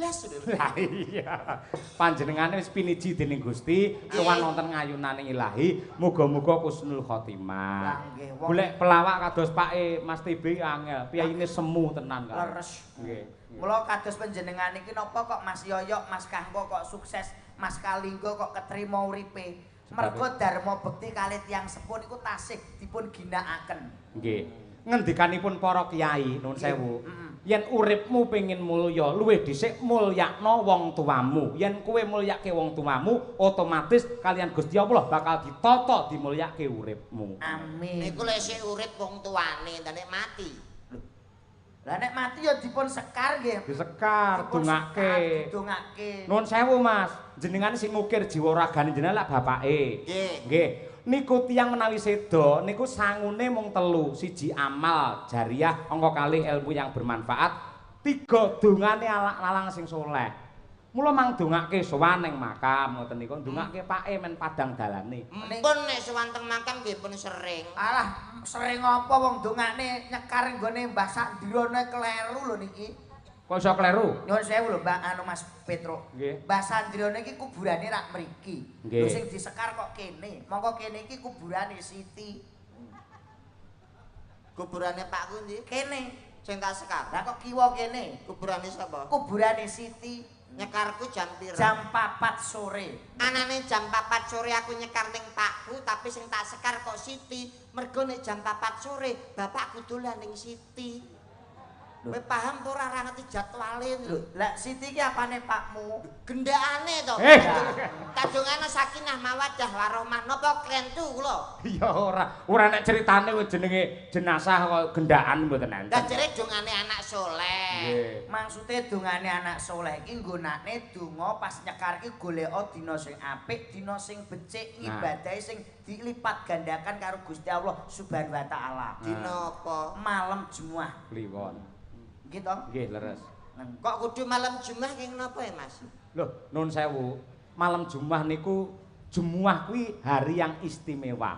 jelas lho. Lah iya. Panjenengane wis piniji dening Gusti, sowan wonten ngayunaning Ilahi, muga-muga kusnul khotimah. Golek pelawak kados Pake Mas TB angel, piyayine semu tenan kan. Leres. Nggih. Mula kados panjenengan iki napa kok Mas Yoyok, Mas Kangko kok sukses, Mas Kalinggo kok ketrima uripe. Mergo Darma Bekti kalih tiyang sepuh niku tasih dipun ginakaken. Nggih. Ngendikanipun para kiai nuwun sewu. Yen uripmu pengin mulya, luwih dhisik mulyakno wong tuamu. Yen kowe mulyake wong tuamu, otomatis kalian Gusti Allah bakal ditata dimulyake uripmu. Amin. Niku lek sik urip wong tuane, nek mati. Lah nek mati ya dipun sekar nggih. Disekar, dongake. Dongake. Nuwun sewu Mas, jenengan sing ngukir jiwa ragane jenengan lak bapake. Nggih. Nggih. Niku tiyang menawi seda niku sangune mung telu, siji amal jariah, angka kalih ilmu yang bermanfaat, tiga dongane lalang sing soleh. Mula mang dongake sowan ning makam ngoten niku, dongake Pake men padang dalane. Mumpun nek sowan teng makam nggih pun sering. Alah, sering apa wong dongane nyekar nggone Mbah Sandirane kleru lho niki. Kok iso kleru? Nyuwun sewu lho Mbak anu Mas Petro. Nggih. Mbah Sandirane iki kuburane rak mriki. Nggih. Lho sing disekar kok kene. Monggo kene iki kuburane Siti. Kuburane Pakku ndi? Kene. Sing tak sekar. Lah kok kiwa kene? Kuburane sapa? Kuburane Siti. Nyekarku jam pira? Jam 4 sore. Anane jam 4 sore aku nyekar ning Pakku, tapi sing tak sekar kok Siti. Mergo nek jam 4 sore bapakku dolan ning Siti. Kowe paham apa ora ngerti jadwale lho. Lah Siti iki apane Pakmu? Gendakane to. Kadungane sakinah mawaddah warahmah napa krentu kula. Ya ora nek critane kuwi jenenge jenazah kok gendaan mboten enten. Lah jere dongane anak soleh. Nggih. Maksude dongane anak soleh iki nggonane donga pas nyekar iki goleka dina sing apik, dina sing becik, ngibadahe sing dilipat gandakan karo Gusti Allah Subhanahu wa taala. Dina apa? Malam Jumat. Kliwon. Gitu. Nggih, leres. Kok kudu malam Jumat keng napa ya, Mas? Loh, nuwun sewu. Malam Jumat niku Jumat kuwi hari yang istimewa.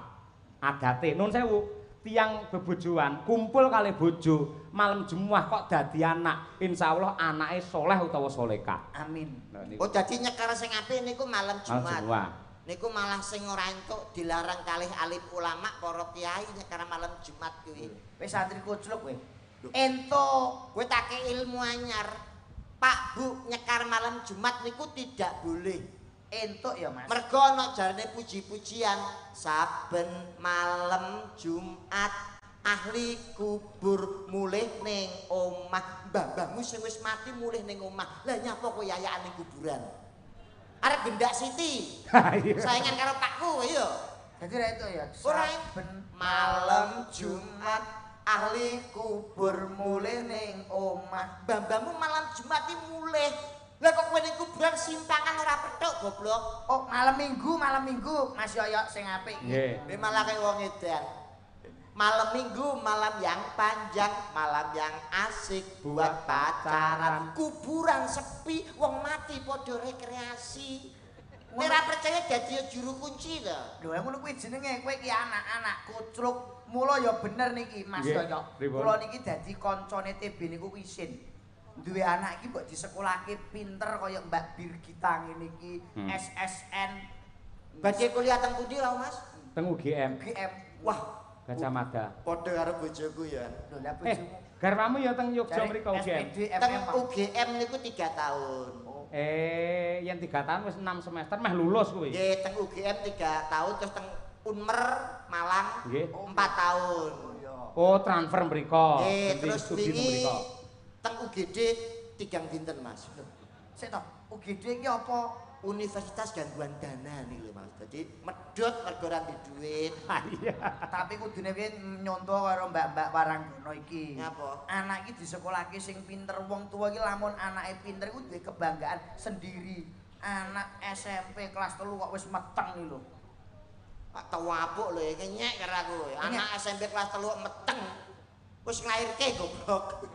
Adate nuwun sewu, tiyang bebojoan kumpul kali bojo, malam Jumat kok dadi anak. Insyaallah anake soleh utawa soleka. Amin. Oh, dadi nyekar sing apik niku malam Jumat. Jumat. Niku malah sing ora entuk dilarang kalih alim ulama para kiai nyekar malam Jumat kuwi. Wis santri kucluk kowe. Entuk, kowe tak ilmu anyar. Pak Bu nyekar malam Jumat niku tidak boleh. Entuk ya Mas. Mergo ana jarane puji-pujian saben malam Jumat ahli kubur mulih ning omah. Mbah-mbahmu sing wis mati mulih ning omah. Lah nyapa kowe yayakan ning kuburan? Arep gendak Siti. Saingan karo Pakku ya. Dadi ra entuk ya. Ora ben malam Jumat ahli kubur mulih ning omah. Mbah-mbahmu malam Jumat iki mulih. Lah kok kowe ning kuburan simpangan ora petuk goblok. Oh, malam Minggu Mas Yoyok sing apik iki. Nggih. Malah kaya wong edan. Malam Minggu, malam yang panjang, malam yang asik buat pacaran. Kuburan sepi, wong mati padha rekreasi. Nek ora percaya dadi juru kunci to. Lho, ngono kuwi jenenge kowe iki anak-anak kucluk. Mula ya bener niki Mas Yoyok. Kula niki dadi kancane TB niku isin. Duwe anak iki mbok disekolahke pinter kaya Mbak Birgita ngene iki, SSN. Badhe kuliah teng pundi ra, Mas? Teng UGM. UGM. Wah, Gajah Mada. padha karo bojoku ya. Lho, lah bojomu. Garwamu ya teng Yogya mriko UGM. Teng UGM niku 3 tahun. Yen 3 tahun wis 6 semester meh lulus kuwi. Nggih, teng UGM 3 tahun terus teng Unmer Malang 4 tahun. Oh, transfer mriko. Nggih, terus wingi mriko. teng UGD 3 dinten, Mas. Sik to, UGD iki apa? Universitas Gangguan Dana nih lho, Mas. Jadi medhot mergo ora duit. Iya. Tapi kudune piye nyonto karo Mbak-mbak Waranggono iki. Ngapa? Anak iki disekolahke sing pinter, wong tua iki lamun anake pinter iku duwe kebanggaan sendiri. Anak SMP kelas 3 kok wis meteng iki lho. Pak tawapuk lho iki nyek karo aku. Anak SMP kelas 3 meteng. Wis nglairke goblok.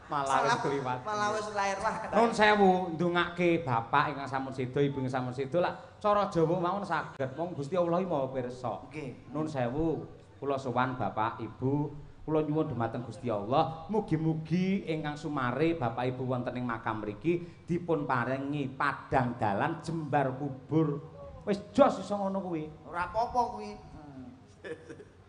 Malah wis kliwat. Malah wis lair lah. Nuwun sewu ndongake bapak ingkang sampun sedo, ibu ingkang sampun sedo lah cara Jawa mawon saged. Wong Gusti Allah iki Maha pirsa. Nggih. Nuwun sewu kula sowan bapak, ibu Kula nyuwun dhumateng Gusti Allah, mugi-mugi ingkang sumare Bapak Ibu wonten ing makam mriki dipun paringi padang dalan jembar kubur. Wis jos iso ngono kuwi. Ora apa-apa kuwi.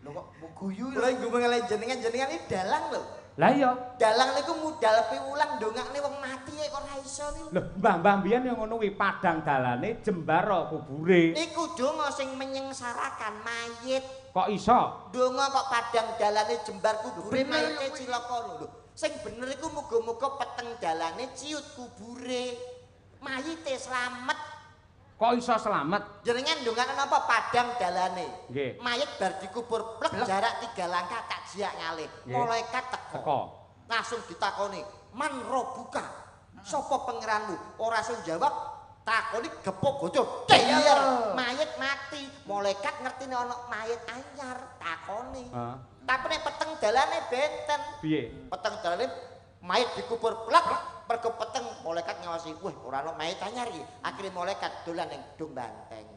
Lho kok guyu lho. Kula ngomong jenengan iki dalang lho. Lah iya. Dalang niku mudal piwulang ndongakne wong mati kok ora iso niku. Lho, mbah-mbah mbiyen ya ngono kuwi padang dalane jembar kubure. Niku donga sing menyengsarakan mayit. Kok iso? Donga kok padang dalane jembar kubure mayite cilaka lho. Sing bener iku muga-muga peteng dalane ciut kubure. Mayite slamet. Kok iso selamat? Jenengan ndongakne napa padang dalane. Nggih. Mayit bar dikubur plek jarak 3 langkah tak jiak ngalih. Malaikat teko. Langsung ditakoni, "Man robuka?" Sapa pangeranmu? Ora sing jawab, takoni gepok gojo. Deyer, mayit mati. Malaikat ngertine ana mayit anyar, takoni. Tapi nek peteng dalane benten. Piye? Peteng dalane mayit dikubur plek. Pergo peteng malaikat ngawasi, wah ora ana mayit anyar iki. Akhire malaikat dolan ning Dong Banteng.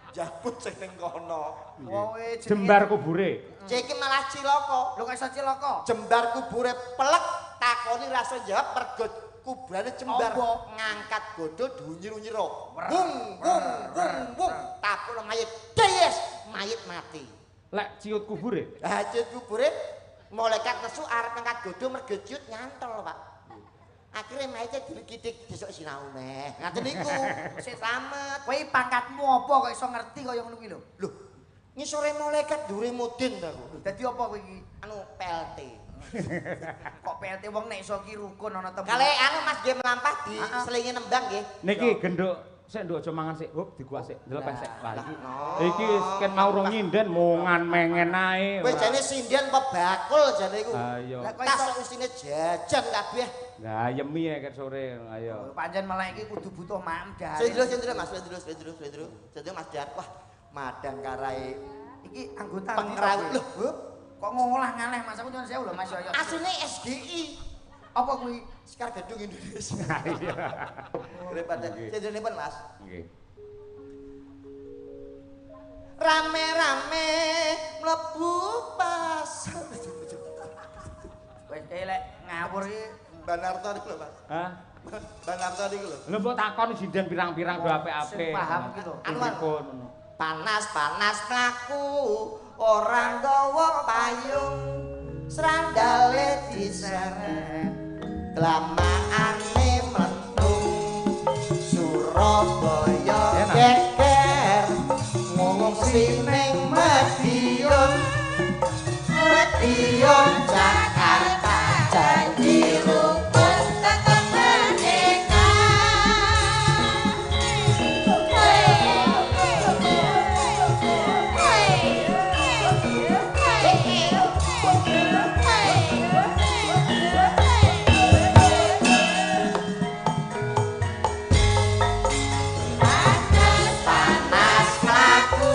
Jabut sing ning kono. Wowe jembar kubure. Iki malah cilaka. Lho kok iso cilaka? Jembar kubure pelek takoni rasa jawab pergo kuburane jembar ngangkat godho dunyir-unyira. Wung wung wung wung tapuk mayit. Des, mayit mati. Lek ciut kubure. Lah ciut kubure malaikat nesu arep ngangkat godho mergo ciut nyantol, Pak. Akhirnya mayitnya digidik besok sinau neh. Ngaten niku. Sik slamet. Kowe pangkatmu apa kok iso ngerti kaya ngono kuwi lho? Lho, ngisore malaikat dhuwure mudin ta kok. Dadi apa kowe iki? Anu PLT. Kok PLT wong nek iso ki rukun ana tembung. Kale anu Mas nggih melampah di selingi nembang nggih. Niki genduk sik nduk aja mangan sik. Hop dikuas sik. Ndelepeh sik. Wah iki ken mau rong nyinden mungan mengen ae. Kowe jane sinden apa bakul jane iku. Ayo. Tas usine jajan kabeh. Lah yemi nek sore ayo. Pancen malah iki kudu butuh maem dar. Sendro Mas, sendro Mas Dar. Wah, madang karai. Iki anggota pengraut lho. Kok ngolah ngaleh Mas aku nyuwun sewu lho Mas Yoyo. Asline SGI. Apa kuwi? Sekar Gedung Indonesia. Iya. Daripada sendronipun Mas. Nggih. Rame-rame mlebu pasar. Wis elek ngawur iki Banarto niku lho, Mas. Hah? Banarto niku lho. Lho mbok takon sinden pirang-pirang do apik-apik. Sing paham iki lho. Anipun. Panas-panas mlaku ora nggawa payung. Srandale diseret. Kelamaane mlentung. Surabaya geger. Ngomong sining Madiun. Madiun Jakarta janji rukun tetep merdeka. Panas mlaku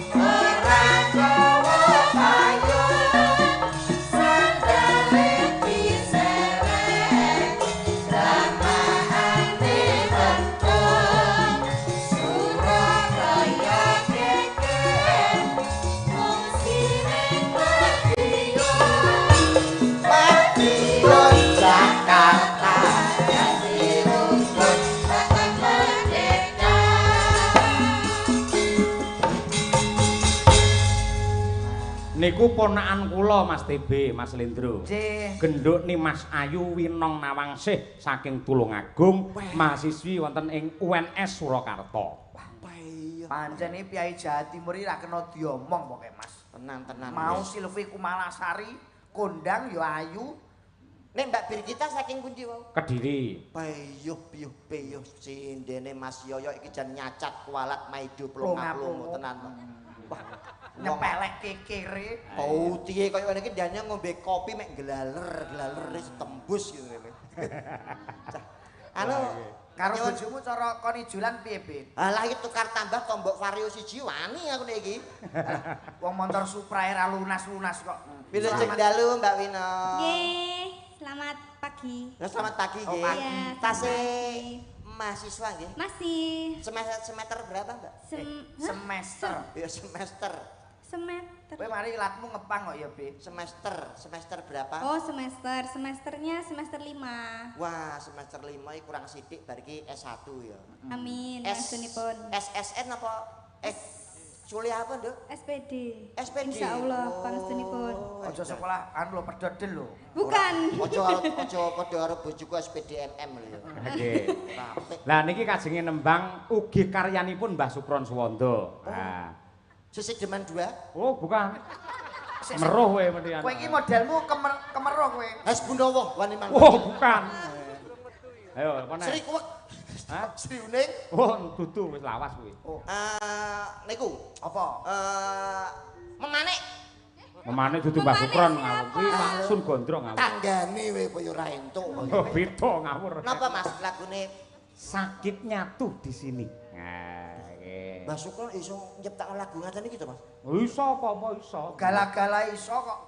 ora gawa payung. Sandale diseret ramaane weteng. Surabaya geger wong siring Madiun Jakarta janji rukun tetep merdeka. Niku ponakan kula Mas TB, Mas Lendro. Nggih. Genduk ni Mas Ayu Winong Nawangsih saking Tulungagung, mahasiswi wonten ing UNS Surakarta. Pancen iki Piyai Jawa Timur iki ra kena diomong pokoke Mas. Tenan-tenan. Mau Silvi Kumalasari kondang ya ayu. Nek Mbak Birgita saking pundi wau? Kediri. Peyuh sindene Mas Yoyo iki jan nyacat kualat maido plonga-plongo tenan. Wah, Nyepelek kekere. Pautihe kaya ngene iki dene ngombe kopi mek glaler wis tembus gitu lho. Anu Karo bojomu cara kon ijolan piye, Be? Alah iki tukar tambah tombok vario siji wani aku nek iki. Wong motor Supra era lunas-lunas kok. Bila cek dalu Mbak Wina. Nggih, selamat pagi. Ya, selamat pagi nggih. Iya, Tasih mahasiswa nggih. Masih Semester berapa, Mbak? Semester. Ya semester. Kowe mari ilatmu ngepang kok ya, Be. Semester berapa? Oh, semesternya semester 5. Wah, semester 5 iki kurang sithik bar iki S1 ya. Amin, maksudipun. SSN apa? Kuliah apa, Nduk? SPD. SPD. Insyaallah pangestunipun. Aja sekolah anu lho pedodel lho. Bukan. Aja padha karo bojoku SPDMM lho ya. Nggih. Lah niki kajenge nembang ugi karyanipun Mbah Supron Suwanda. Nah. Sisik deman 2. Oh, bukan. Meruh kowe mesti. Kowe iki modelmu kemeroh kowe. Has Gunawa wani man. Oh, bukan. Ayo, apa nek? Sri kuwek. Hah? Sri uning. Oh, dudu wis lawas kuwi. Oh. Niku Apa? memanik. Memane dudu Mbah Supron ngawur. Kuwi Pak Sun Gondrong ngawur. Tanggane kowe kaya ora entuk. Oh, beda ngawur. Napa Mas lagune Sakitnya tuh di sini. Nah, nggih. Mbah Sukron iso nyiptakno lagu ngaten iki to Mas? Iso apa iso. Gala-gala iso kok.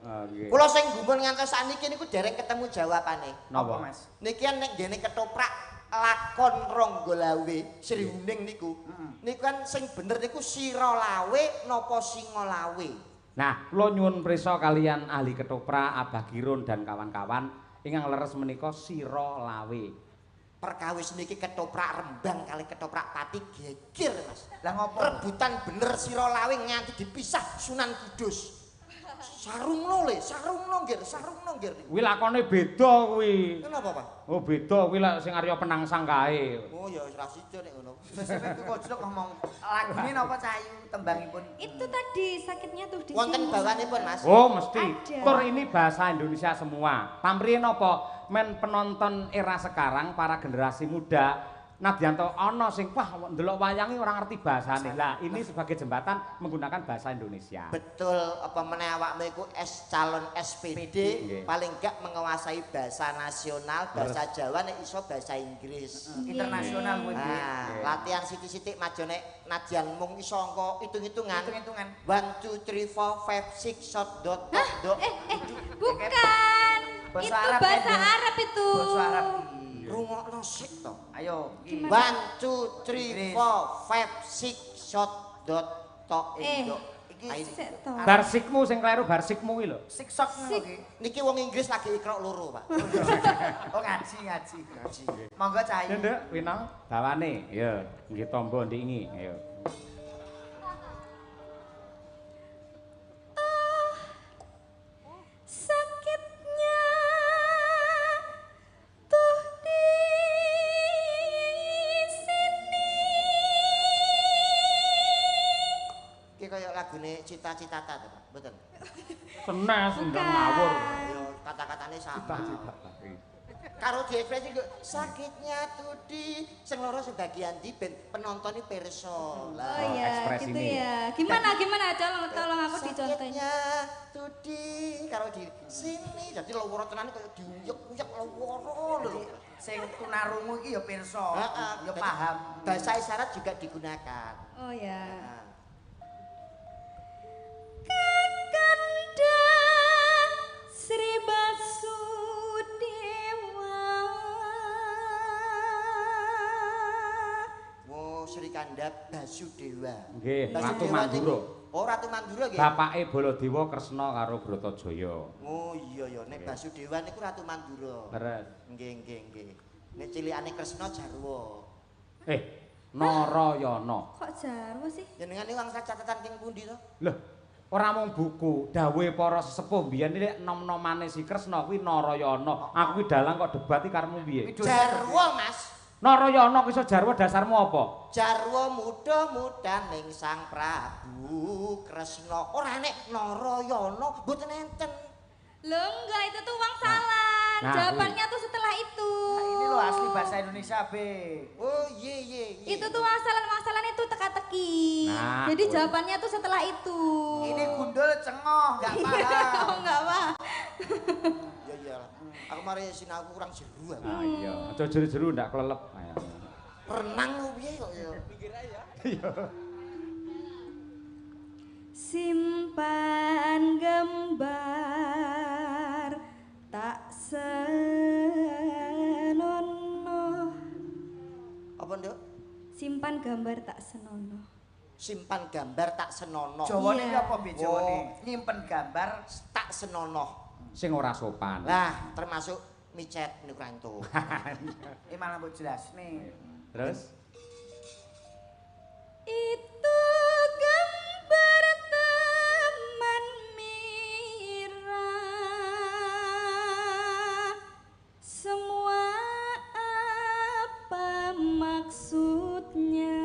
Ah, nggih. Kula sing gumun ngantos sakniki niku dereng ketemu jawabane. Napa, Mas? Niki nek ngene ketoprak lakon Ronggolawe Sri Uning niku. Niku kan sing bener niku Sira Lawe napa Singa Lawe. Nah, kula nyuwun prisa kalian ahli ketoprak, Abah Girun dan kawan-kawan ingkang leres menika Sira Lawe. Perkawis niki ketoprak Rembang kali ketoprak Pati geger Mas. Lah ngopo? Rebutan bener Sira Lawe nganti dipisah Sunan Kudus. Sarungno le, sarungno nggir. Kuwi lakone beda kuwi. Kenapa, Pak? Oh, beda kuwi lek sing arya penangsang kae. Oh ya wis ra sida nek ngono. Sampe kocok ngomong lagune napa Cayu tembangipun. Itu tadi sakitnya tuh di Wonten sini. bawanipun, Mas. Oh, mesti. Ada. Tur ini bahasa Indonesia semua. Pamrih napa? Men penonton era sekarang para generasi muda Nadianto ana sing wah ndelok wayange ora ngerti bahasane. Lah, ini sebagai jembatan menggunakan bahasa Indonesia. Betul apa meneh awakmu iku calon SPD Nggih. paling gak menguasai bahasa nasional, bahasa Jawa nek iso bahasa Inggris. Internasional kowe. Nah, latihan sithik-sithik maju nek nadyan mung iso angka hitung-hitungan. Hitung-hitungan. 1 2 3 4 5 6 shot dot dot. Bukan. Bahasa Itu Arab, bahasa Eden. Arab itu. Basa Arab. Rungokno sik to. Ayo. 1 2 3 4 5 6 shot dot tok indo. Iki Sik to. Barsikmu sing kleru barsikmu kuwi lho. Siksok ngono iki. niki wong Inggris lagi ikrok loro, Pak. Oh ngaji. Monggo Cayu. Nduk, Wina, bawane. Ya, nggih tombo ndingi. Ayo. Sakitnya tuh di sini. Iki kaya lagune cita-citata to, Pak. Mboten. Senes ndang Bukan. ngawur. Ya kata-katane sama. Cita-cita. Karo diekspresi kok sakitnya tuh di sing loro sebagian di ben penonton iki pirsa. Oh Lah. iya, ekspresi gitu ini. ya. Gimana? Tolong aku dicontohin. Sakitnya tuh di karo di sini jadi loworo tenan kaya diuyek-uyek loworo lho. Sing tunarungu iki ya pirsa. Heeh, Ya jadi paham. Bahasa isyarat juga digunakan. Oh ya. Nah. Kakanda Sri Basudewa. Oh, Sri Kanda Basudewa. Nggih, Ratu Basudewa Mandura. niku- Oh, Ratu Mandura nggih. Bapake Baladewa Kresna karo Bratajaya. Oh iya ya, nek Basudewa niku Ratu Mandura. Leres. Nggih. Nek cilikane Kresna Jarwa. Narayana. Kok jarwo sih? Jenengan niku angsa catatan king pundi to? Lho, ora mung buku, dawuhe para sesepuh biyen iki nom-nomane si Kresna kuwi Narayana. Aku kuwi dalang kok debat iki karemu piye? Jarwa, Mas. Narayana kuwi iso jarwa dasarmu apa? Jarwa muda-muda ning Sang Prabu Kresna. Ora nek Narayana mboten enten. Loh enggak, itu tuh wangsalan. Nah, Jawabannya tuh setelah itu. Nah, ini loh asli bahasa Indonesia, Be. Oh iya. Itu tuh wangsalan itu teka-teki. Nah, Jadi boleh. jawabannya tuh setelah itu. Ini gundul cengoh, enggak paham. Oh enggak apa. Iya. Aku mari sinau kurang jeru aku. Ah iya, aja jeru-jeru ndak klelep. Ayo. Renang lu piye kok ya? Simpan gambar tak senonoh. Apa, Nduk? Simpan gambar tak senonoh. simpan gambar tak senonoh. Jawane Iya. apa Bi Jawane? Nyimpen gambar Tak senonoh. Sing ora sopan. Lah, termasuk micet niku ra entuk. malah mbok jelasne. Terus Itu gambar teman Mira. Semua apa maksudnya?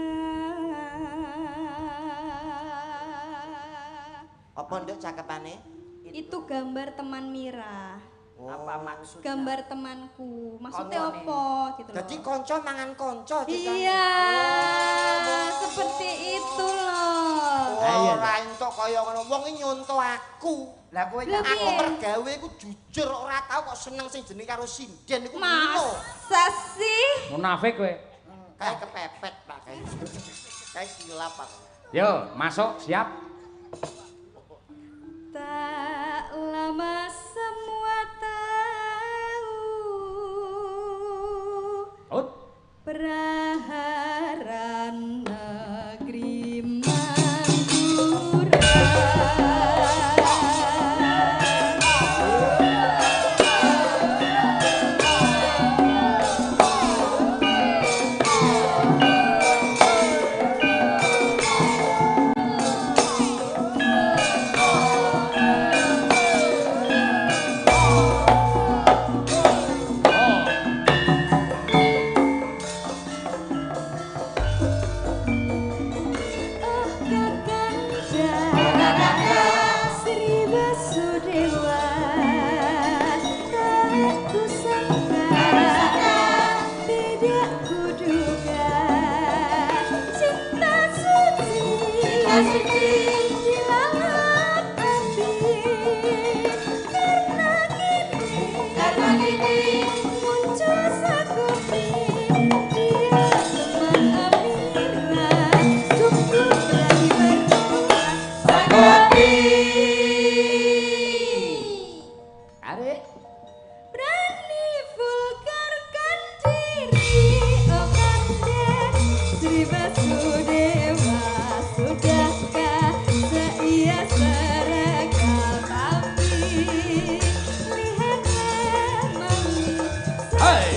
Apa nduk cakepane? Itu gambar teman Mira. Apa maksudnya? Gambar temanku. Maksudnya Koncone. apa gitu loh. Dadi kanca mangan kanca ceritane. Iya, seperti itu loh. Ora entuk kaya ngono. Wong iki nyonto aku. Lah kowe Lah, nyapa? Aku Piye? mergawe iku jujur ora tau kok seneng sing jenenge karo sinden iku ngono. Masa sih? munafik kowe. Kayak kepepet Pak kayak. Kayak silap aku. Yo, masuk, siap. Tak lama semua tahu Ut. Peraharan negeri Mandura. Arek. Berani vulgarkan diri, oh kanden Sri Basudewa. Sudahkah seia seragam tapi lihatlah mami Hai.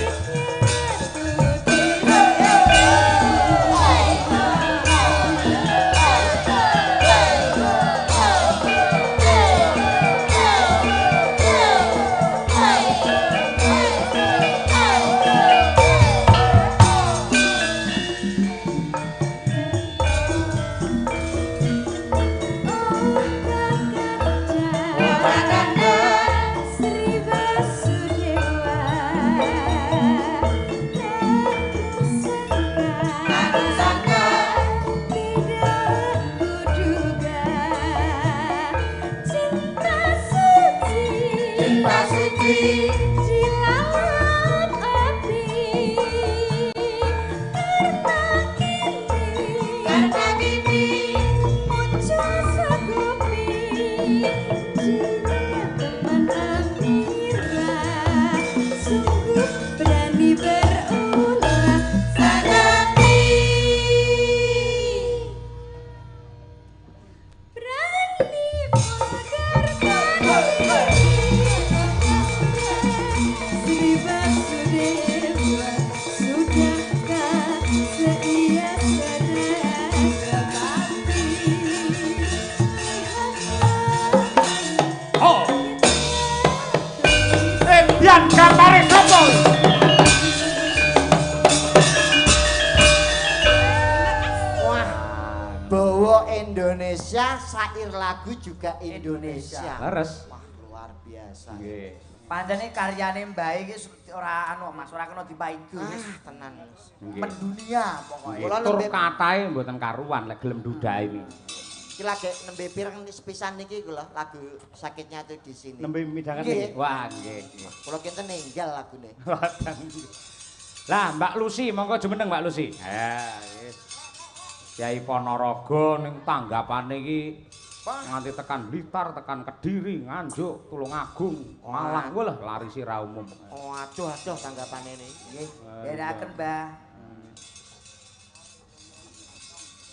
Sri Basudewa. Tak sangka, tidak kuduga, cinta suci di laut api. Karena kini muncul sagupi jiwa teman Amira. Sungguh berani berulah sangat berani vulgarkan Sri Basudewa. Sudahkah seia seragam api? Oh. Biar gambare sapa? Wah, bawa Indonesia, sair lagu juga Indonesia. Leres. Wah, luar biasa. Nggih. Pancene karyane Mbah iki ora anu Mas, ora kena dipaidu. Tenan. Nggih. Mendunia pokoknya. Kula Tur nembe- katahe mboten karuan lek gelem dudahi ini. Iki lagi nembe pireng sepisan niki kula lagu sakitnya tuh di sini. Nembe midangan Nggih. iki. Wah, nggih. nggih. Kula kinten ninggal lagune. Lah, Mbak Lucy, monggo jumeneng Mbak Lucy. Wis. Kyai Ponorogo ning tanggapane iki nganti tekan Blitar, tekan Kediri, Nganjuk, Tulungagung, Malang, wah lari sira umum. Oh, aduh tanggapane ini. Nggih. Beraken Mbah.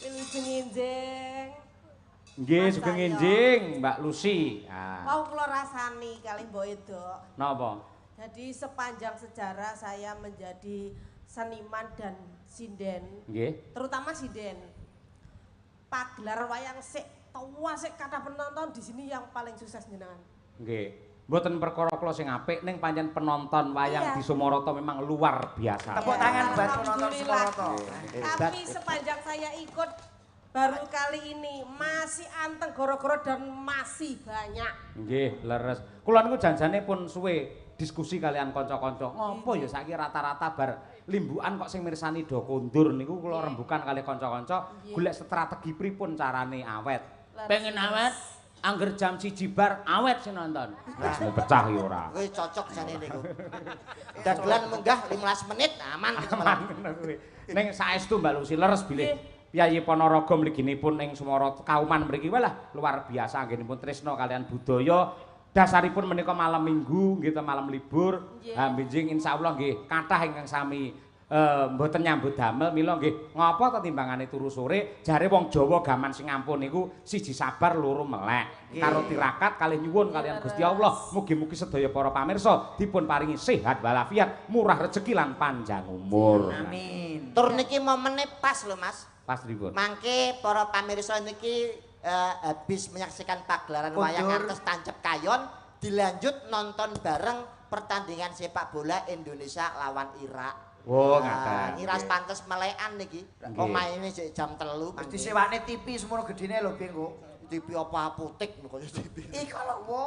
Wilujeng enjing. Nggih, Mas sugeng Cahyo. enjing, Mbak Lucy. Mau kula rasani kalih Mbok Edok. Napa? Jadi sepanjang sejarah saya menjadi seniman dan sinden, Nggih. terutama sinden. Pagelaran wayang sik tua sik kathah penonton di sini yang paling sukses jenengan. Nggih. Mboten perkara kula sing apik ning pancen penonton wayang Iya. di Sumoroto memang luar biasa. Tepuk tangan buat penonton Alhamdulillah. Sumoroto. Tapi sepanjang saya ikut baru kali ini masih anteng goro-goro dan masih banyak. Nggih, leres. Kula niku janjane pun suwe diskusi kalian kanca-kanca. Ngopo ya saiki rata-rata bar limbukan kok sing mirsani do kondur niku kula rembukan kali kanca-kanca golek strategi pripun carane awet. Pengen awet angger jam 1 bar awet sing nonton. Wis pecah ya ora. Kowe cocok jane niku. Dagelan munggah 15 menit aman gitu malah. Ning saestu Mbak Lucy leres bilih. Piyayi Ponorogo mliginipun ing Sumoroto Kauman mriki walah luar biasa anggenipun tresna kalian budaya. Dasaripun menika malam Minggu nggih malam libur. Ha benjing insyaallah nggih kathah ingkang sami mboten nyambut damel mila nggih ngapa to timbangane turu sore jare wong Jawa gaman sing ampun niku siji sabar loro melek karo tirakat kalih nyuwun kalian Gusti Allah mugi-mugi sedaya para pamirsa dipun paringi sehat walafiat murah rezeki lan panjang umur. Amin. Tur niki momene pas lho Mas. Pas pripun? Mangke para pamirsa niki habis menyaksikan pagelaran Mundur. wayang ngantos tancep kayon dilanjut nonton bareng pertandingan sepak bola Indonesia lawan Irak. Oh, ngaten. Iras pantes melekan niki. Nggih. Omahe sik jam 3. Wis disewane TV semono gedene lho Bengko. TV apa apotek kaya TV. Iki lho wo.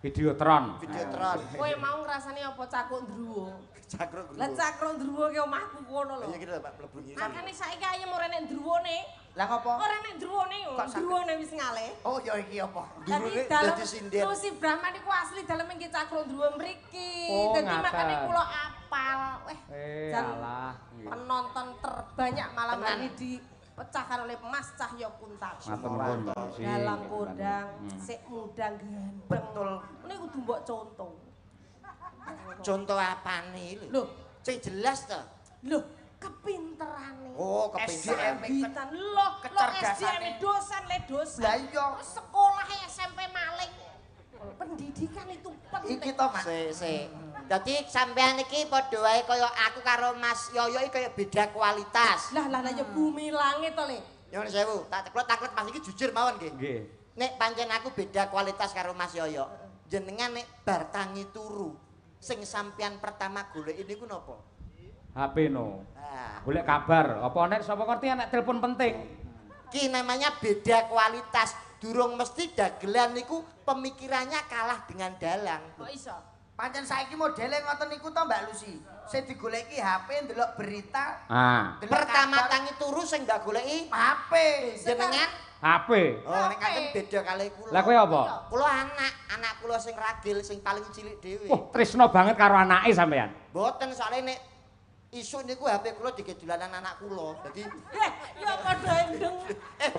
Videotron. Videotron. Kowe mau ngrasani apa cakuk ndruwo? Cakro Lah cakuk ndruwo ki omahku kono lho. Iya gitu Pak mlebu ngene. Makane saiki ayem ora nek ndruwone. Lah ngopo? Ora nek ndruwone, Kok sakit? ndruwone wis ngalih. Oh ya iki apa? Durune dalem dadi sinden. Susi Brahma niku asli dalem iki cakro ndruwo mriki. Oh, Dadi ngaten. makane kula apal. Jan Alah. penonton terbanyak malam Tenan. ini dipecahkan oleh Mas Cahyo Kuntadi. Matur nuwun Mbak Lucy. Dalam kondang, sik mudang ganteng. Betul. Ini kudu mbok contoh. Contoh apane lho? Loh, Sing jelas to. loh, kepinterane. Oh, kepintaran. Kegiatan lo Kecerdasane. SDM dosen le dosen. Lah iya. Sekolah SMP maling. Pendidikan itu penting. Iki to Mas. Se. Dadi sampean iki padha wae kaya aku karo Mas Yoyo iki kaya beda kualitas. Lah ya bumi langit to le. Nyuwun sewu, taklet Mas iki jujur mawon nggih. Nggih. Nek pancen aku beda kualitas karo Mas Yoyo. Jenengan nek bar tangi turu sing sampean pertama golek ini ku napa? HP no. Nah, Golek kabar. Apa nek sapa ngerti nek telepon penting. ki namanya beda kualitas. Durung mesti dagelan niku pemikirannya kalah dengan dalang. Kok iso? Pancen saiki modele ngoten niku to Mbak Lucy. Sing digoleki HP ndelok berita, Ah, ndelok Pertama kabar, tangi turu sing ndak goleki HP. jenengan. HP. Oh, nek ngaten beda kalih kula. Lah kowe apa? Kula anak kula sing ragil sing paling cilik dhewe. Wah, tresno banget karo anake sampean. Mboten soalnya nek isuk niku HP kula digedulanan anak kula. Dadi Ya padha endeng.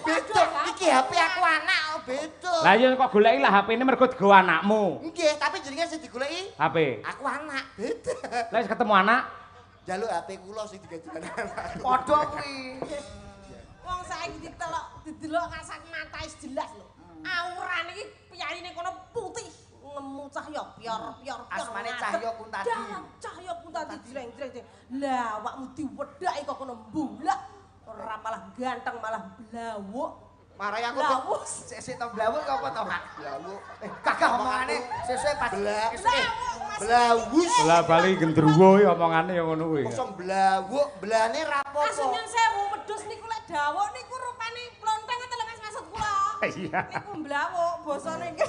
beda iki HP aku anak oh, beda. Lah iya kok goleki lah HP-ne mergo digawa anakmu. Nggih, tapi jenengan sing digoleki HP. aku anak. Beda. Lah wis ketemu anak. Jaluk HP kula sing digedulanan anak. Padha kuwi. Wong saiki didelok kasat mata wis jelas lho. Aurane iki piyayine kono putih, ngemu cahya pior. Asmane ngadeg. Cahyo Kuntadi. Dalam Cahyo Kuntadi jreng-jreng. Lah awakmu diwedhaki kok kono mbulak. Ora malah ganteng malah blawuk. Marai aku Blawuk. Sik to blawuk apa to, Mak? blawuk. Kakak omongane sesuk pas Blawuk. esuk. Blawus. Lah bali gendruwo ya omongane ya ngono kuwi. Kosong blawuk, belane rapopo. Asunyen sewu wedhus niku lek dawuk niku rupane plonteng ngoten lho Mas maksud kula. Iya. Niku blawuk basane iki.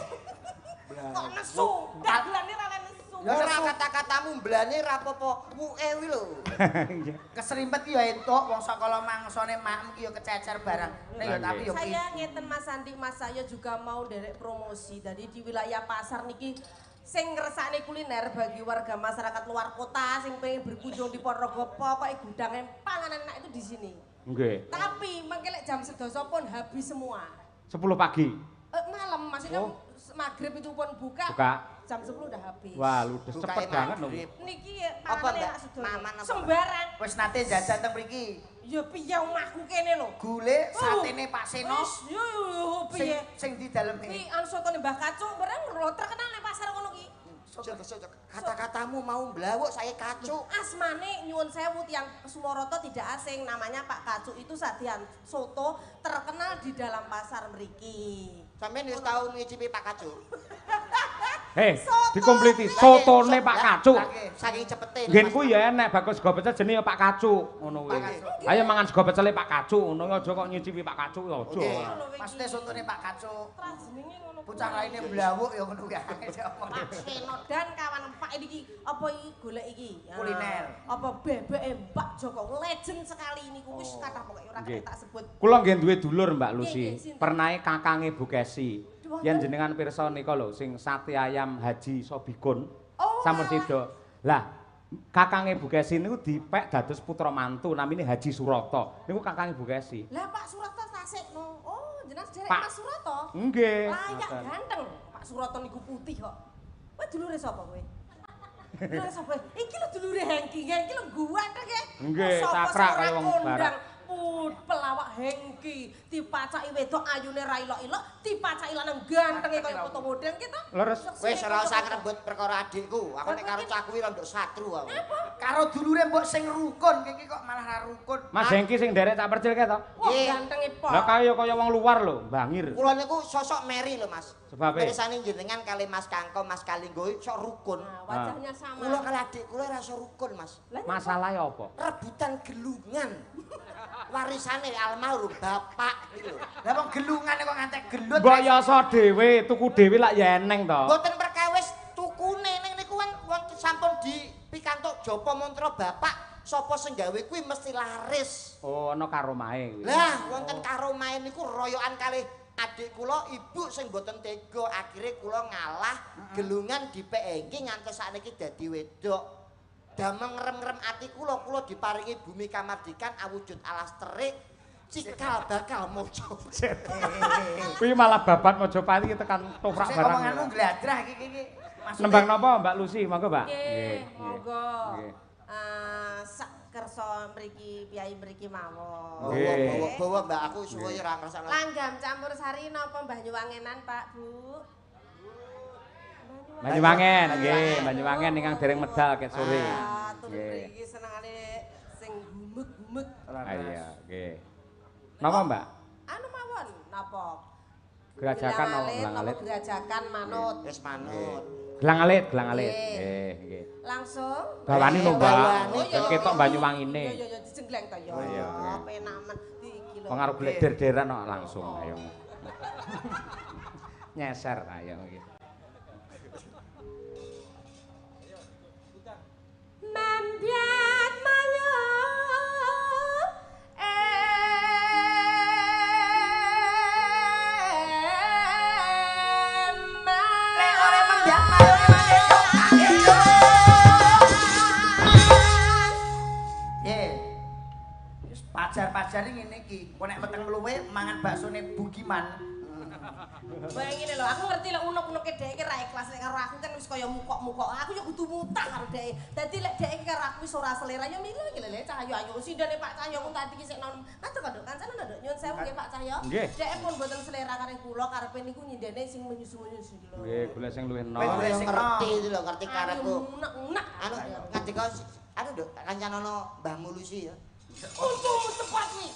Kok nesu, dagelane ra nesu. Ora kata-katamu belane rapopo, muke wi lho. Iya. Keserimpet ya entuk wong sakala mangsane makmu ki ya kececer barang. Nek ya tapi ya Saya ngeten Mas Andi, Mas saya juga mau derek promosi. Tadi di wilayah pasar niki sing ngersakne kuliner bagi warga masyarakat luar kota sing pengen berkunjung di Ponorogo, pokoke gudang panganan enak itu di sini. Nggih. Tapi mengkelek jam 11 pun habis semua. 10 pagi. Malam maksudnya Oh. maghrib itu pun buka. Buka. Jam 10 udah habis. Wah, ludes Bukain cepet banget lho. maghrib. Niki Apa, panganan Mbak? enak sedoyo. Maman apa? Sembarang. Wis nate jajan teng mriki. Ya piye omahku kene lho. Gule satene Pak Seno. Yo piye? Sing di daleme. Ki anu sotone Mbah Kacuk bareng lho terkenal ning pasar kono ki. Kata-katamu mau blawuk saya kacuk. Asmane nyuwun sewu tiyang Sumoroto tidak asing, namanya Pak Kacuk itu sajian soto terkenal di dalam pasar mriki. Sampeyan wis tau ngicipi Pak Kacuk? Dikompleti sotone Pak Kacuk. Saking cepete. Ngen ku ya enek bagus sego pecel jenenge Pak Kacuk ngono kuwi. Ayo mangan sego pecele Pak Kacuk ngono aja kok nyicipi Pak Kacuk ya aja. Maksudnya sotone Pak Kacuk. Jenenge ngono. Bocah lainnya blawuk ya ngono ya. Pak Seno dan kawan Pak iki apa iki golek iki? Kuliner. Apa bebeke Mbak Joko legend sekali niku wis kathah pokoke ora kena tak sebut. Kula nggih duwe dulur Mbak Lucy. Nggih, sinten? Pernahe kakange Bu Kesi. Yen jenengan pirsa nika lho sing sate ayam Haji Sobikun. Sampun sida. Lah kakange Bu Kesi niku dipek dados putra mantu namine Haji Surata. Niku kakange Bu Kesi. Lah Pak Surata tasekno. Oh, jenengan derek Pak. Mas Surata. Nggih. Layak ganteng. Pak Surata niku putih kok. Kowe dulure sapa kowe? Dulure sapa? Iki lho dulure Hengki. Hengki lho guwethek e. Nggih, cakrak kaya wong barat. Pelawak Hengki dipacaki wedok ayune ra ilok-ilok, dipacaki lanang gantenge kaya foto model kita. Leres. Wis ora usah ngrebut perkara adikku. Aku nek karo cah kuwi rondok satru aku. Karo dulure mbok sing rukun iki kok malah ra rukun. Mas Hengki sing derek tak percil ke to? Wah, Nggih. gantenge pol. Lah kaya wong luar lho, bangir. Kula niku sosok Mary lho Mas. Sebab e? Pirsane jenengan kali Mas Kangko, Mas Kalinggo sok rukun. Nah, wajahnya sama. Kula kali adik kula ora iso rukun Mas. Masalahe apa? Rebutan gelungan. Warisane almarhum bapak iki lho. Lah wong gelungan kok ngantek gelut. Mbok yasa dhewe, tuku dhewe lak ya eneng to. Mboten perkawis tukune ning niku kan wonten sampun dipikantuk Japa mantra bapak sapa sing gawe kuwi mesti laris. Oh, ana karomahe kuwi. Lah wonten karomahe niku royokan kalih adik kula ibu sing mboten tega akhire kula ngalah gelungan dipekengki ngantos sakniki dadi wedok. Dameng ngrem-ngrem ati kula diparingi bumi kamardikan awujud alas terik cikal bakal mojo. Kuwi malah babat Mojopati tekan toprak barang. Omonganmu gladrah iki. Nembang napa Mbak Lucy, monggo Mbak? Nggih, monggo. Nggih. Sak kersa mriki piyai mriki mawon. Nggih. Bawa Mbak aku suwe ora ngrasakno. Langgam campur sari napa Banyuwangenan Pak Bu? Banyuwangen, nggih, Banyuwangen ingkang dereng medal ket sore. Tur Nggih. mriki senengane sing gumek-gumek. Iya, nggih. Napa Mbak? Anu mawon napa? Gerajakan Gelang napa alit, gelang napa alit? gerajakan manut. Wis manut. Gelang alit, gelang alit. Nggih. Nggih, nggih. Langsung Bawani lho, Mbak. Bawani. Ben ketok Banyuwangine. Yo dijengleng to yo. Oh, iya, iya. Penak men iki lho. Pengaruh golek der-deran kok langsung ayo. Nyeser ayo iki. Mambiat mayo Lek ora membiak mayo Wis pajar-pajar ngene iki. Kok nek meteng luwe mangan baksone Bugiman. Wah ngene lho, aku ngerti lek unek-uneke dhek iki ra ikhlas lek karo aku kan wis kaya mukok-mukok. Aku yo kudu mutah karo dhek. Dadi lek dhek iki karo aku wis ora selera yo milo iki lho Cahyo ayo sindane Pak Cahyo ku tadi ki sik nom. Matur kok Nduk, kancane Nduk nyuwun sewu nggih Pak Cahyo. Nggih. Dhek pun mboten selera karo kula karepe niku nyindene sing menyusu-menyusu lho. Nggih, golek sing luwih enom. Wis, wis. Ngerti iki lho, ngerti karepku. Unek-unek. Anu ngendika anu Nduk, kancanono Mbah Mulusi ya. Untumu tepat nih.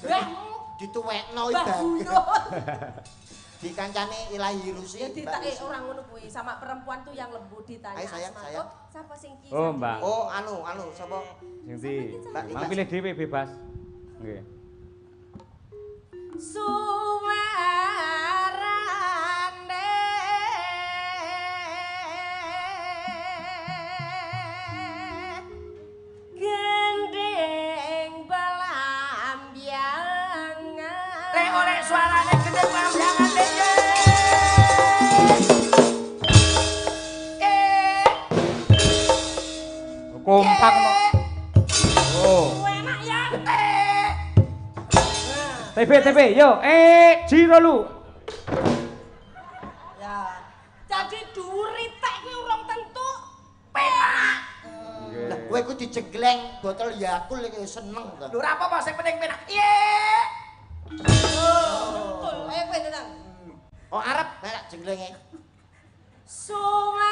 Mbahmu Dituwekno Mbah iki. Guyon. Dikancane Ilahi Rusi. Ya ditake orang ngono kuwi sama perempuan tuh yang lembut ditanya. Ayo, sayang, Asma. sayang. Oh, siapa sing ki? Oh, Mbak. Oh, anu sapa? Sing ndi? Mbak, Mang pilih dhewe bebas. Nggih. Suwarane gendeng belambiangan. Lek ora suarane gendeng pambiangan dene. Kompak no. Oh. Enak ya. TB, yo. Jiro lu. Ya. Jadi dhuwur ritek kuwi urung tentu penak. Nggih. Kowe ku dijenggleng botol Yakult iki seneng to. Lho ora apa-apa sing penting penak. Iye. Betul, ayo kowe tenang. Oh arep nek jenglenge. Suarane.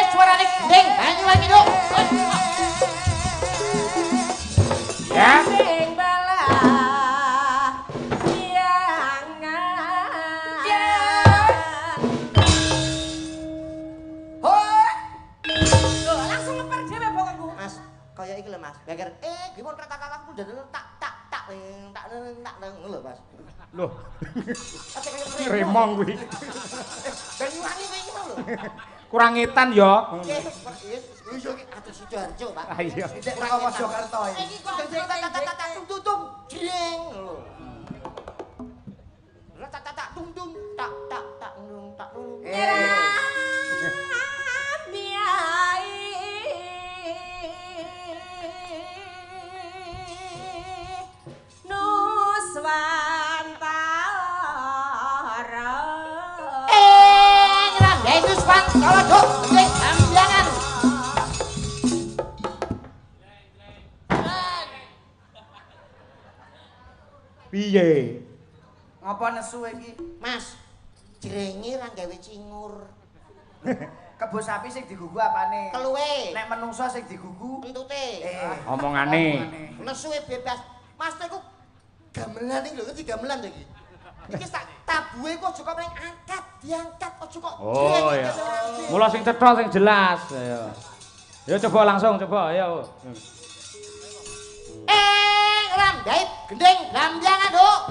Suarane gendeng, banyu lagi Duk. Ya. Sing balah siangan. Hoi. Loh, langsung ngeper dhewe pokokku. Mas, kaya iki lho Mas. Bager gimana kakak-kakakku dadel tak lho Mas. Loh, Ate kaya remong kuwi. Banyuwangi kowe iki lho. Kurang etan ya. Nggih, iya iki atus Sidoarjo, Pak. Ah iya. Tidak kok Mojokerto iki. Iki kok Tung jreng lho. Tak tung tak nung. Yesus Pak, kalau Duk, gendeng ambiangan. Piye? Ngapa nesu iki? Mas, jrenge ra gawe cingur. Kebo sapi sing digugu apane? Keluwe. Nek menungso sing digugu Entute. Omongane. Nesuwe bebas. Mas niku gamelan iki lho, ngerti gamelan to iki. Iki sak tabuhe kok aja kok ning angkat, diangkat aja kok. Oh iya. Mula sing cetha sing jelas. Ayo. Ya coba langsung coba ayo. Ram gaib gendeng lambiangan Duk.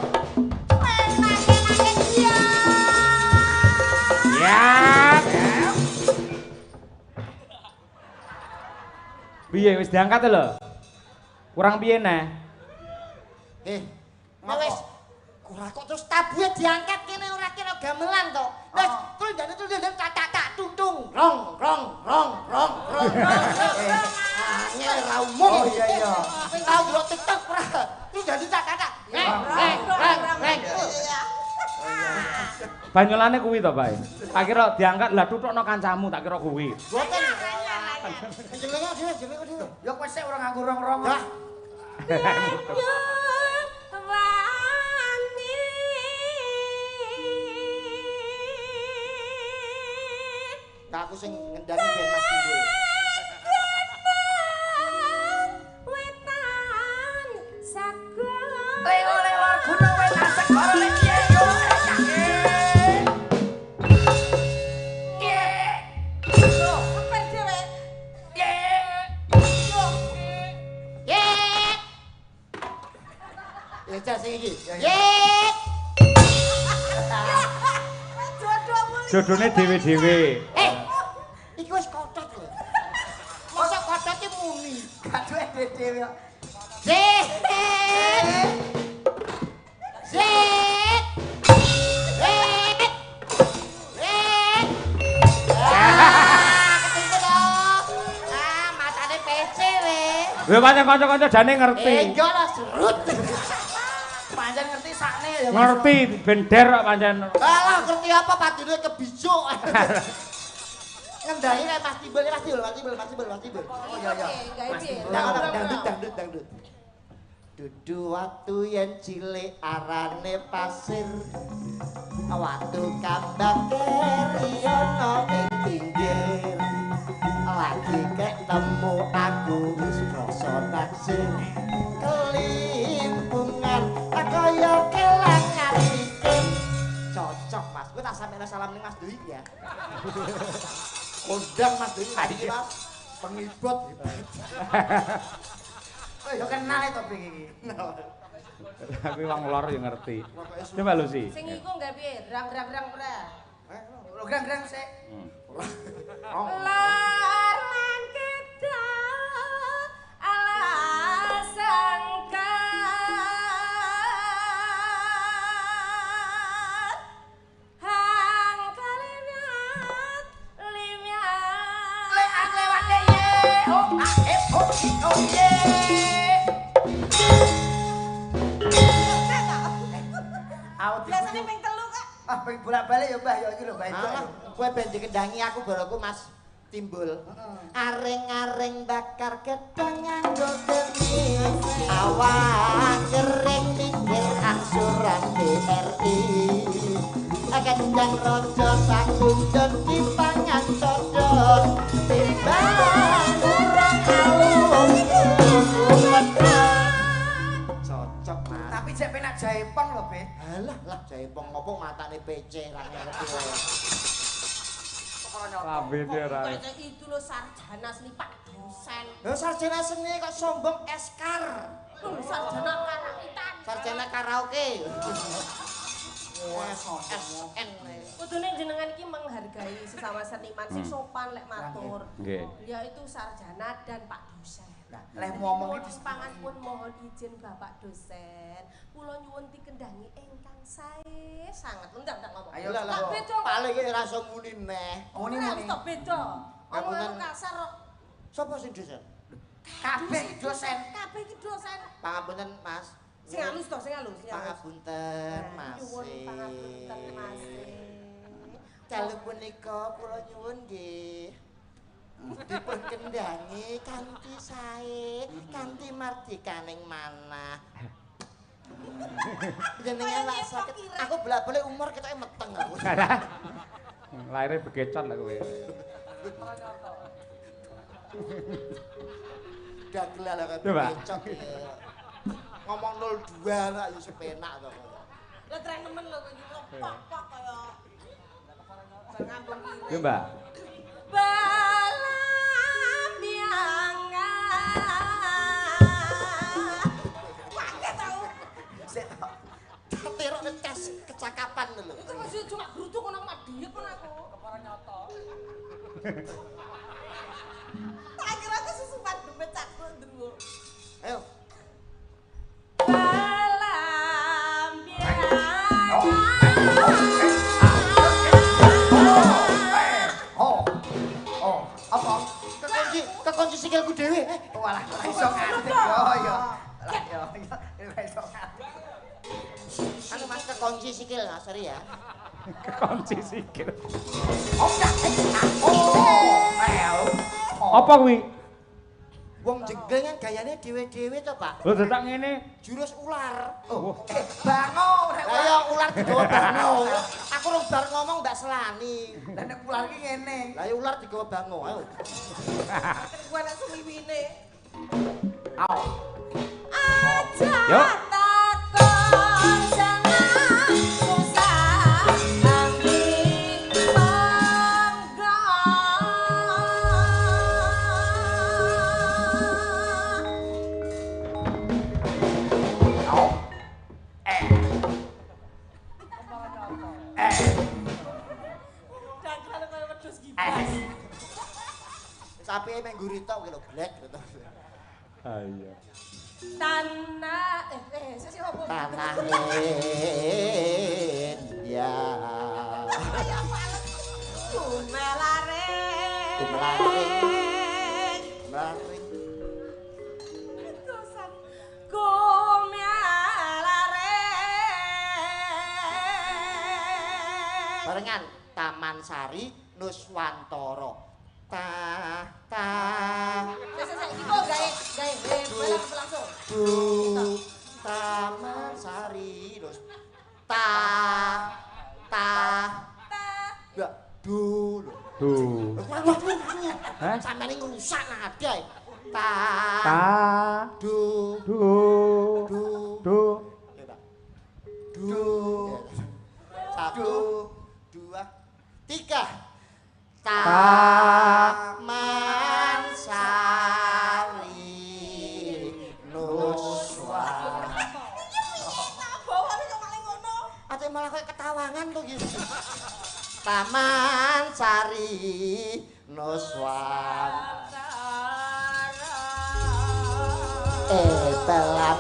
Ya. Piye wis diangkat lho? Kurang piye neh? Wis ora kok terus tabuhe diangkat kene ora kira gamelan to. Wis tuldane tak tung rong. Angel ra umum. Oh iya. Tau delok TikTok ora. Tuldane tak. Reng. Banyolane kuwi to, Pak. Tak kira diangkat lah tutukno kancamu, tak kira kuwi. Boten. Jenenge dhewe. Ya kowe sik ora nganggo rong-rong. Dah. Aku sing ngendangi ben Mas Timbul. Leo gunung wetan segara nek piye yo. Ya jas iki. Jodone dhewe-dhewe. Iki wis kotot lho. Mosok kotote muni. Gaduhe dhewe yo. Zit. Matane pece le. Lha pancen kanca-kanca jane ngerti. Enggak lah serut. Pancen ngerti sakne ya. Ngerti bender kok pancen. Alah ngerti apa padune kebijuk. Ngendani kayak Mas Timbul. Oh iya. Dangdut. Dudu watu yen cilik arane pasir. Watu kambang keriono ing pinggir. Lagi ketemu aku wis krasa naksir. Kelimpungan kaya kelangan mikir. Cocok Mas, kowe tak sampeyan salam ning Mas Dwi ya. Kondang Mas Dwi iki Mas. Pengibot. Yo kenal to iki. Tapi wong lor yo ngerti. Coba lho sih. Sing iku enggak piye? Drang-drang pra. Lho grang-grang sik. Lar lan kita alasangka hang kalimat limyat Lewat ye. Oh ye. biasanya ping telu kak Ah ping bolak-balik ya Mbah ya iki lho Mbah. Alah, kowe ben dikendangi aku baroku Mas timbul areng-areng bakar gedang nganggo geni awak kering mikir angsuran BRI Kendang rojo sak kunjun dipangan codot timbang urang alung cocok mas tapi jek penak jaipong lho Be alah lah jaipong ngopo matane PC ra ngerti Lambene ora. Kayak itu lo sarjana seni Pak dosen. lho sarjana seni kok sombong eskar Sarjana karawitan. sarjana karaoke SN Kudune jenengan iki menghargai sesama seniman sing sopan lek matur. Nggih. Ya itu sarjana dan Pak dosen. Lah leh ngomong iki pangan pun mohon izin Bapak dosen. Kula nyuwun dikendangi ingkang sae sanget. Enggak ngomong. Ayo lah Tak beda. paling ora iso muni neh Muni-muni. Tak beda. Omong Ngapunten. kasar kok. sapa sing dosen kabeh iki dosen Kabeh iki dosen. pangapunten Mas Sing halus to, sing halus. pangapunten Mas Nyuwun pangapunten Mas. Dalu punika kula nyuwun nggih dipun kendangi kanthi sae kanthi mardikaning manah jenengan lak sakit aku bolak-balik umur ketoke meteng aku Lahirnya begecot lah kowe. gagel lah Coba. becok ngomong 02 lah ya sepenak to Lah tren nemen lho iki pak kaya ngambung kiri. Yo, Mbak. Balam yang sik to terok tes kecakapan lho itu masih cuma gerutu kono mak diet kon aku. Kepara nyoto. Tak kira aku susupan demet cakku ndru. ayo Balam apa kekunci sikilku dhewe walah ora iso nganti yo yo lah yo ora iso nganti anu Mas kekunci sikil nggak seri ya Kekunci sikil. oh Apa kuwi? wong jenggel kan gayane dhewe-dhewe to Pak Lho dadak ngene. jurus ular bango rek lah ya ular digawa bango aku rung bar ngomong mbak selani lah nek ular iki ngene lah ya ular digawa bango ayo Kuwi nek suwiwine. au Aja Yuk. takon jangan susah nanti bangga. au Dagan kaya wedhus gibas. sapi mek nguri tok lho blek gitu Ah iya. Tanah sesi opo? tanah ya Kaya palen. Kumelaring. Kumelaring. maring Dosan. Kumelaring. barengan Taman Sari Nuswantara Sesi iki kok gawe langsung. Taman Sari Nus ya dulu Tuh. Hah? sampeyan iki ngrusak nada Ta. du Du. Du. Coba. Satu, dua, tiga. Taman Sari Nuswantara. Bawane kok malah ngono. Ate malah kayak ketawangan tuh gitu. Taman Sari Nuswantara. Telah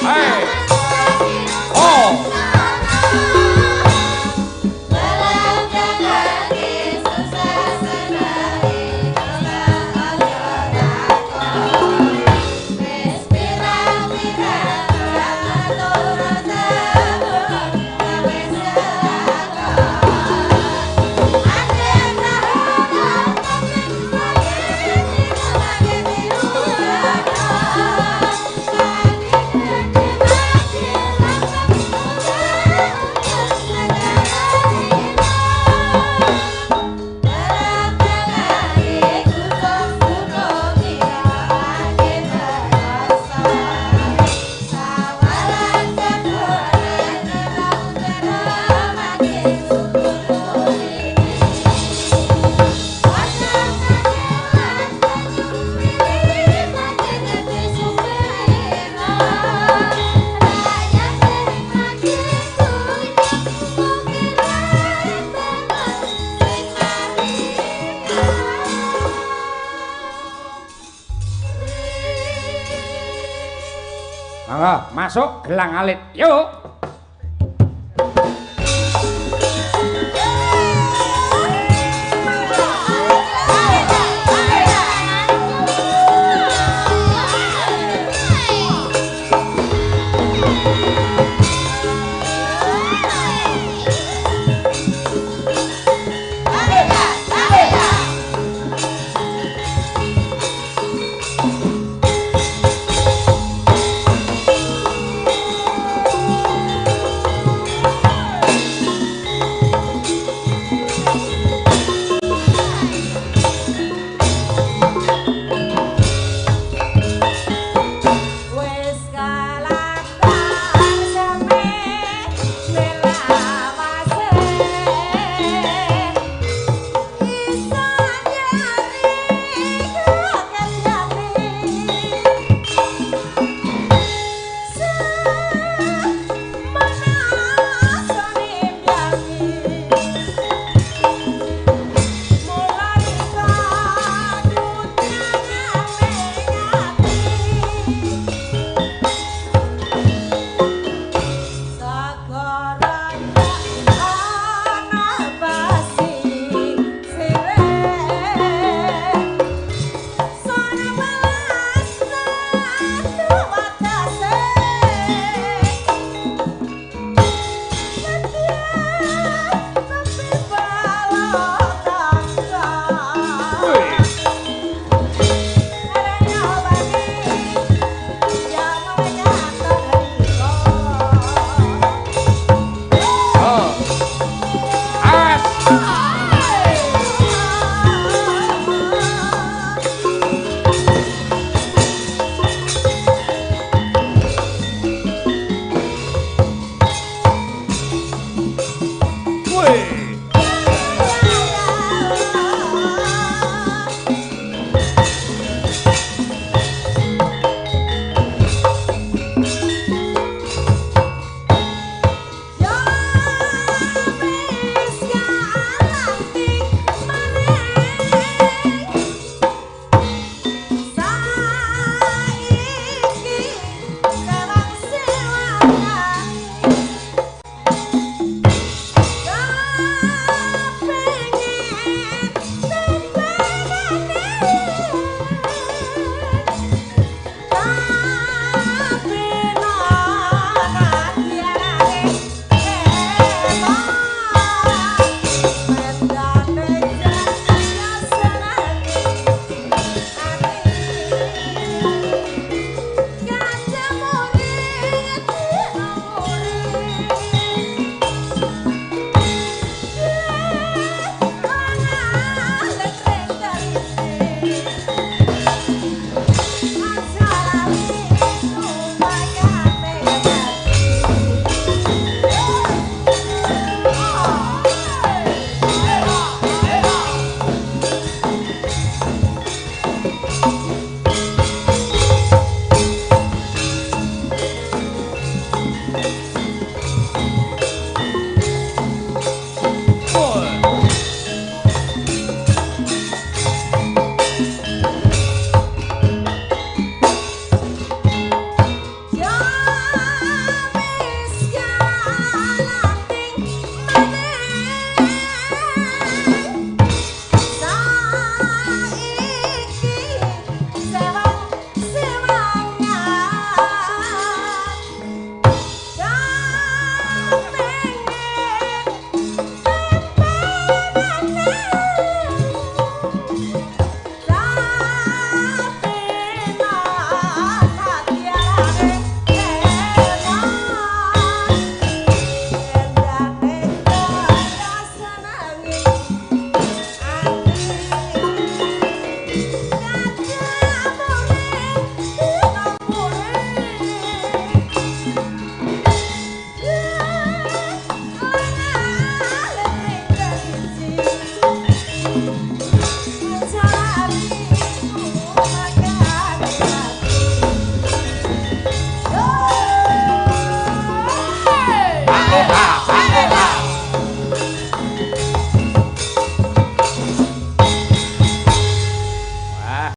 Hey. Oh. Monggo, masuk gelang alit. Yuk.